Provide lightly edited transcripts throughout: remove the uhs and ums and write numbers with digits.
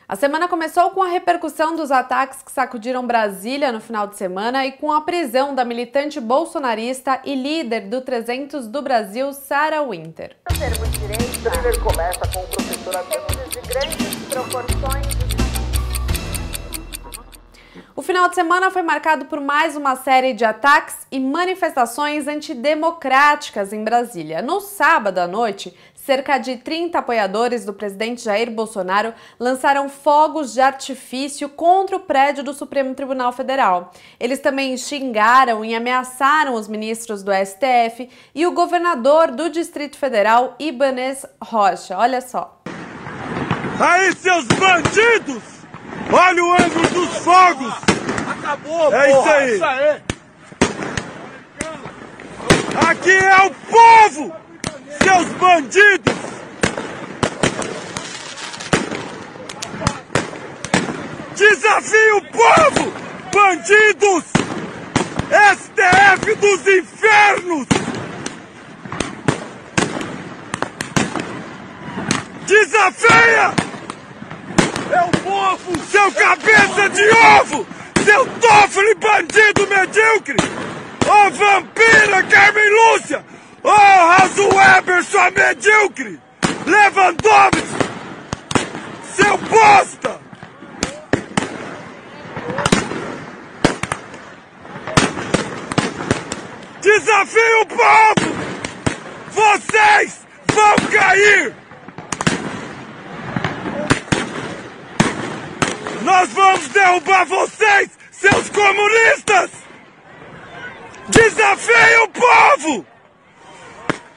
A semana começou com a repercussão dos ataques que sacudiram Brasília no final de semana e com a prisão da militante bolsonarista e líder do 300 do Brasil, Sarah Winter. O termo direito, o thriller começa com o professor Ademir de grandes proporções. O final de semana foi marcado por mais uma série de ataques e manifestações antidemocráticas em Brasília. No sábado à noite, cerca de 30 apoiadores do presidente Jair Bolsonaro lançaram fogos de artifício contra o prédio do Supremo Tribunal Federal. Eles também xingaram e ameaçaram os ministros do STF e o governador do Distrito Federal, Ibanez Rocha. Olha só. Aí, seus bandidos! Olha o ângulo dos fogos! Acabou, é porra, isso aí! Aqui é o povo! Seus bandidos! Desafio o povo! Bandidos! STF dos infernos! Desafia! É o povo! Seu cabeça de ovo! Seu Toffoli bandido medíocre! Ô vampira Carmen Lúcia! Ô Raso Weber, sua medíocre! Lewandowski! Seu bosta! Desafio o povo! Vocês vão cair! Nós vamos derrubar vocês, seus comunistas! Desafie o povo!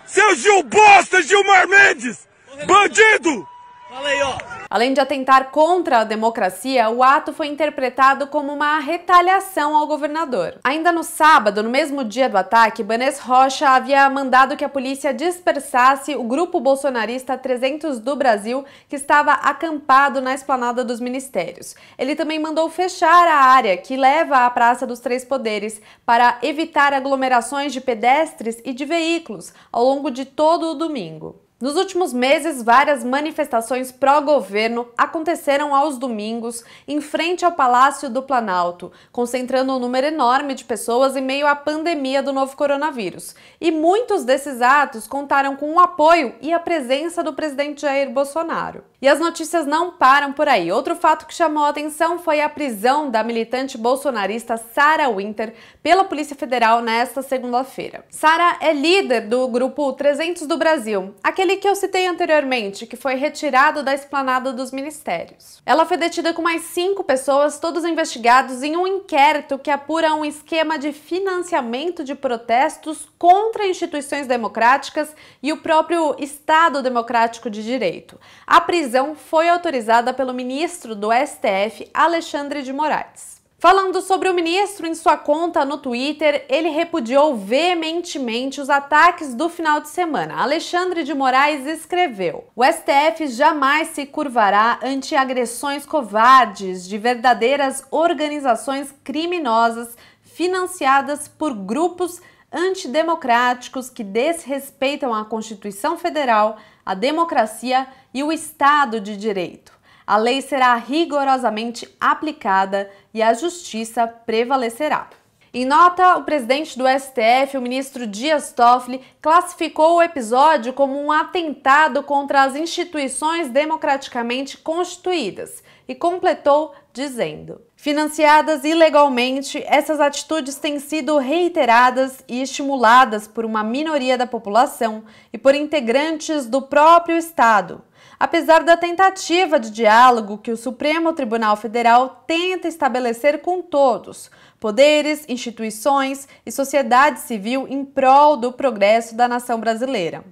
Seu Gil Bosta, Gilmar Mendes! Bandido! Fala aí, ó. Além de atentar contra a democracia, o ato foi interpretado como uma retaliação ao governador. Ainda no sábado, no mesmo dia do ataque, Ibanez Rocha havia mandado que a polícia dispersasse o grupo bolsonarista 300 do Brasil, que estava acampado na esplanada dos ministérios. Ele também mandou fechar a área que leva à Praça dos Três Poderes para evitar aglomerações de pedestres e de veículos ao longo de todo o domingo. Nos últimos meses, várias manifestações pró-governo aconteceram aos domingos em frente ao Palácio do Planalto, concentrando um número enorme de pessoas em meio à pandemia do novo coronavírus. E muitos desses atos contaram com o apoio e a presença do presidente Jair Bolsonaro. E as notícias não param por aí. Outro fato que chamou a atenção foi a prisão da militante bolsonarista Sarah Winter pela Polícia Federal nesta segunda-feira. Sarah é líder do grupo 300 do Brasil, aquele que eu citei anteriormente, que foi retirado da esplanada dos ministérios. Ela foi detida com mais 5 pessoas, todos investigados em um inquérito que apura um esquema de financiamento de protestos contra instituições democráticas e o próprio Estado Democrático de Direito. A prisão foi autorizada pelo ministro do STF, Alexandre de Moraes. Falando sobre o ministro em sua conta no Twitter, ele repudiou veementemente os ataques do final de semana. Alexandre de Moraes escreveu: "O STF jamais se curvará ante agressões covardes de verdadeiras organizações criminosas financiadas por grupos antidemocráticos que desrespeitam a Constituição Federal, a democracia e o Estado de Direito. A lei será rigorosamente aplicada e a justiça prevalecerá." Em nota, o presidente do STF, o ministro Dias Toffoli, classificou o episódio como um atentado contra as instituições democraticamente constituídas e completou dizendo: "Financiadas ilegalmente, essas atitudes têm sido reiteradas e estimuladas por uma minoria da população e por integrantes do próprio Estado. Apesar da tentativa de diálogo que o Supremo Tribunal Federal tenta estabelecer com todos, poderes, instituições e sociedade civil em prol do progresso da nação brasileira.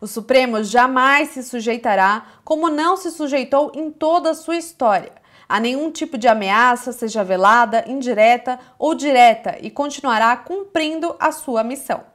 O Supremo jamais se sujeitará, como não se sujeitou em toda a sua história, a nenhum tipo de ameaça, seja velada, indireta ou direta, e continuará cumprindo a sua missão."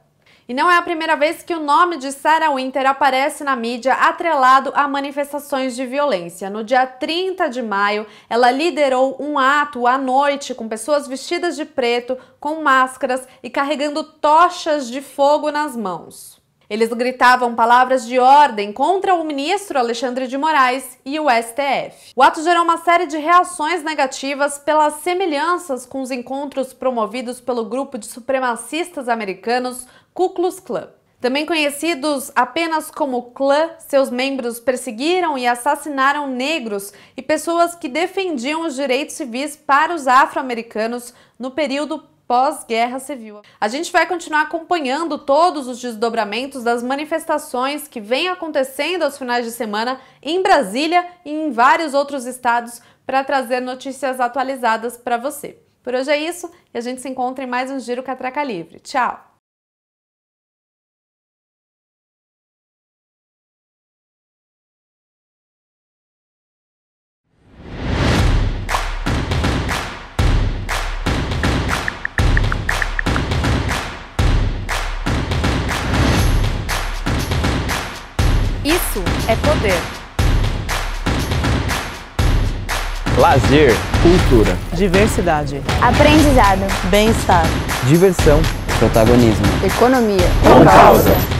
E não é a primeira vez que o nome de Sarah Winter aparece na mídia atrelado a manifestações de violência. No dia 30 de maio, ela liderou um ato à noite com pessoas vestidas de preto, com máscaras e carregando tochas de fogo nas mãos. Eles gritavam palavras de ordem contra o ministro Alexandre de Moraes e o STF. O ato gerou uma série de reações negativas pelas semelhanças com os encontros promovidos pelo grupo de supremacistas americanos Ku Klux Klan. Também conhecidos apenas como clã, seus membros perseguiram e assassinaram negros e pessoas que defendiam os direitos civis para os afro-americanos no período pós-guerra civil. A gente vai continuar acompanhando todos os desdobramentos das manifestações que vêm acontecendo aos finais de semana em Brasília e em vários outros estados para trazer notícias atualizadas para você. Por hoje é isso e a gente se encontra em mais um Giro Catraca Livre. Tchau! Isso é poder. Lazer, cultura, diversidade, aprendizado, bem-estar, diversão, protagonismo, economia, com causa.